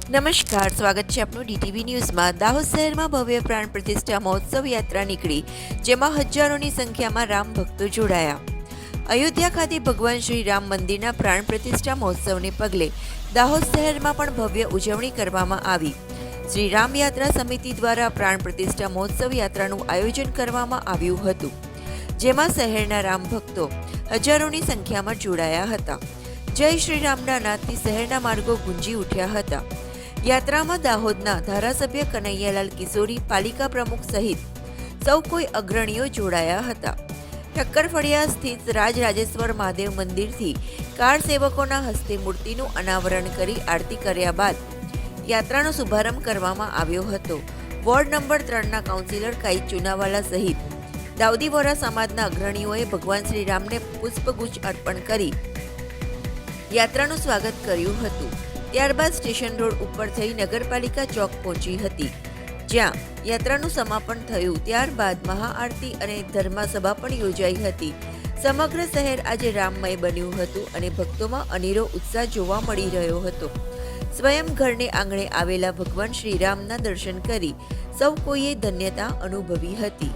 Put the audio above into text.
નમસ્કાર, સ્વાગત છે આપનું ડીટીવી ન્યૂઝમાં। દાહોદ શહેરમાં ભવ્ય પ્રાણ પ્રતિષ્ઠા મહોત્સવ યાત્રા નીકળી, જેમાં હજારોની સંખ્યામાં રામ ભક્તો જોડાયા। અયોધ્યા ખાતે ભગવાન શ્રી રામ મંદિરના પ્રાણ પ્રતિષ્ઠા મહોત્સવને પગલે દાહોદ શહેરમાં પણ ભવ્ય ઉજવણી કરવામાં આવી। શ્રી રામ યાત્રા સમિતિ દ્વારા પ્રાણ પ્રતિષ્ઠા મહોત્સવ યાત્રાનું આયોજન કરવામાં આવ્યું હતું, જેમાં શહેરના રામ ભક્તો હજારોની સંખ્યામાં જોડાયા હતા। જય શ્રી રામના નાદથી શહેરના માર્ગો ગુંજી ઉઠ્યા હતા। યાત્રામાં દાહોદના ધારાસભ્ય કનૈયાલાલ કિશોરી, પાલિકા પ્રમુખ સહિત સૌ કોઈ અગ્રણીઓ જોડાયા હતા। ઠક્કર ફળિયા સ્થિત રાજરાજેશ્વર મહાદેવ મંદિરથી કાર સેવકોના હસ્તે મૂર્તિનું અનાવરણ કરી આરતી કર્યા બાદ યાત્રાનો શુભારંભ કરવામાં આવ્યો હતો। વોર્ડ નંબર 3ના કાઉન્સિલર કાઈ ચુનાવાલા સહિત દાઉદી વોરા સમાજના અગ્રણીઓએ ભગવાન શ્રી રામને પુષ્પગુચ્છ અર્પણ કરી યાત્રાનું સ્વાગત કર્યું હતું। ત્યારબાદ સ્ટેશન રોડ ઉપર થઈ નગરપાલિકા ચોક પહોંચી હતી, જ્યાં યાત્રાનું સમાપન થયું। ત્યારબાદ મહાઆરતી અને ધર્મસભા પણ યોજાઈ હતી। સમગ્ર શહેર આજે રામમય બન્યું હતું અને ભક્તોમાં અનેરો ઉત્સાહ જોવા મળી રહ્યો હતો। સ્વયં ઘરને આંગણે આવેલા ભગવાન શ્રી રામના દર્શન કરી સૌ કોઈએ ધન્યતા અનુભવી હતી।